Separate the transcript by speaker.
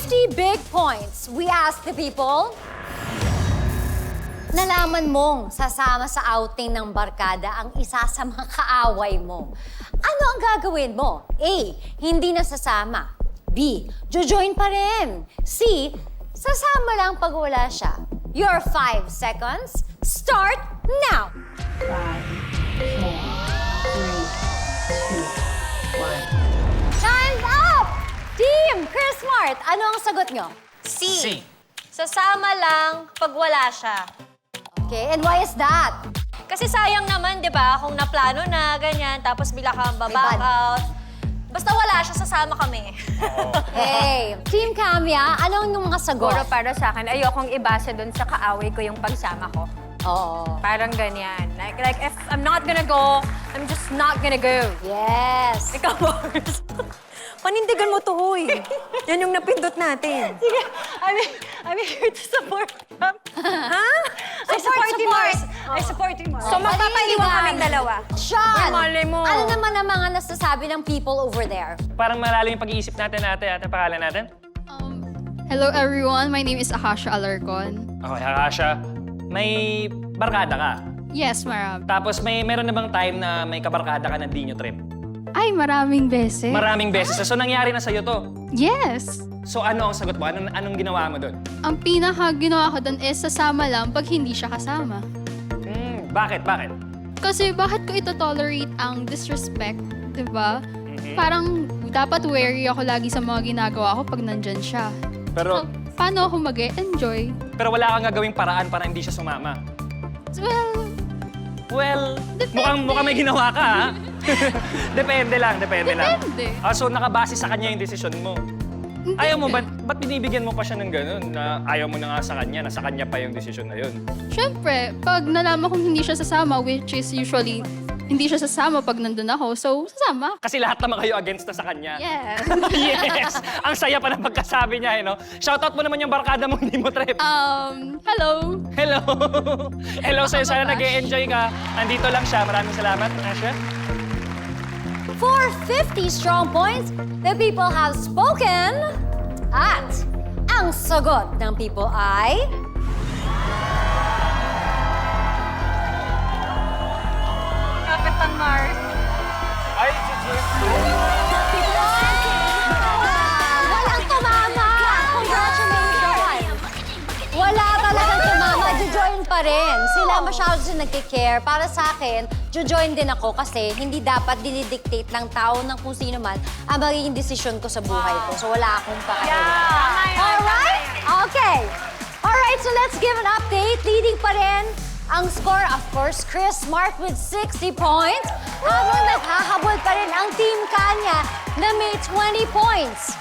Speaker 1: 50 big points. We ask the people. Nalaman mong sasama sa outing ng barkada ang isa sa mga kaaway mo. Ano ang gagawin mo? A. Hindi na sasama. B. Jojoin pa rin. C. Sasama lang pag wala siya. Your 5 seconds start now.
Speaker 2: 5, 4, 3, 2, 1.
Speaker 1: Time's up! Team Chris Mart, ano ang sagot nyo?
Speaker 3: C. Sasama lang pag wala siya.
Speaker 1: Okay, and why is that?
Speaker 3: Kasi sayang naman, di ba? Kung naplano na, ganyan, tapos bigla kang baback
Speaker 1: Iban.
Speaker 3: out. Basta wala siya, sasama kami.
Speaker 1: Okay, Team Camia, ano ang inyong mga sagot?
Speaker 4: Siguro para sa akin, ayokong ibase doon sa kaaway ko yung pagsama ko.
Speaker 1: Oo.
Speaker 4: Parang ganyan. Like if I'm not gonna go, I'm just not gonna go.
Speaker 1: Yes.
Speaker 4: Ikaw, Mars. Panindigan mo to, huy. Yan yung napindot natin.
Speaker 3: Sige, I'm here to support them.
Speaker 4: Ha?
Speaker 3: I support you, Mars. I support you, Mars.
Speaker 4: So magpapaiwan kaming dalawa.
Speaker 1: Sean,
Speaker 4: Ay, malay mo.
Speaker 1: ano naman ang mga nasasabi ng people over there?
Speaker 5: Parang malalim yung pag-iisip natin, ate pangalan natin.
Speaker 6: Hello everyone, my name is Akasha Alarcon.
Speaker 5: Okay, Akasha, may barkada ka.
Speaker 6: Yes, marami.
Speaker 5: Tapos meron na bang time na may kabarkada ka na di nyo trip?
Speaker 6: Ay, maraming beses.
Speaker 5: Maraming beses. So nangyari na sa'yo to.
Speaker 6: Yes!
Speaker 5: So ano ang sagot mo? Anong ginawa mo doon?
Speaker 6: Ang pinaka ginawa ko doon is sasama lang pag hindi siya kasama.
Speaker 5: Bakit?
Speaker 6: Kasi bakit ko ito-tolerate ang disrespect, di ba? Parang dapat wary ako lagi sa mga ginagawa ko pag nandyan siya.
Speaker 5: Pero,
Speaker 6: Paano ako mag-enjoy?
Speaker 5: pero wala kang gagawing paraan para hindi siya sumama.
Speaker 6: Well,
Speaker 5: Well, mukhang may ginawa ka, ha? Depende lang.
Speaker 6: Depende.
Speaker 5: So nakabase sa kanya yung desisyon mo.
Speaker 6: hindi.
Speaker 5: Ayaw mo, ba't binibigyan mo pa siya ng ganun? Na ayaw mo na nga sa kanya, nasa kanya pa yung desisyon na yun.
Speaker 6: Siyempre, pag nalaman kong hindi siya sasama, which is usually hindi siya sasama pag nandun ako, so sasama.
Speaker 5: Kasi lahat naman kayo against na sa kanya.
Speaker 6: Yes.
Speaker 5: Yes! Ang saya pa ng pagkasabi niya, eh, no? Shoutout mo naman yung barkada mo, hindi mo trip.
Speaker 6: Hello.
Speaker 5: Hello! Hello sa'yo, sana nag-e-enjoy ka. Andito lang siya. Maraming salamat, Asha.
Speaker 1: For 50 strong points, the people have spoken. At ang sagot ng people ay...
Speaker 3: Kapitan Mars.
Speaker 5: Ay,
Speaker 1: Walang tumama! Congratulations! Wala talagang tumama. Jojoin pa rin. Sila masyado sila nagkikare. Para sa akin, jojoin din ako kasi hindi dapat dinidictate ng tao ng kung sino man ang magiging desisyon ko sa buhay ko. So wala akong pakialam. Alright? Okay. Alright, so let's give an update. Leading pa rin ang score, of course, Chris Mart with 60 points. Habang naghahabol pa rin ang Team Kanya na may 20 points.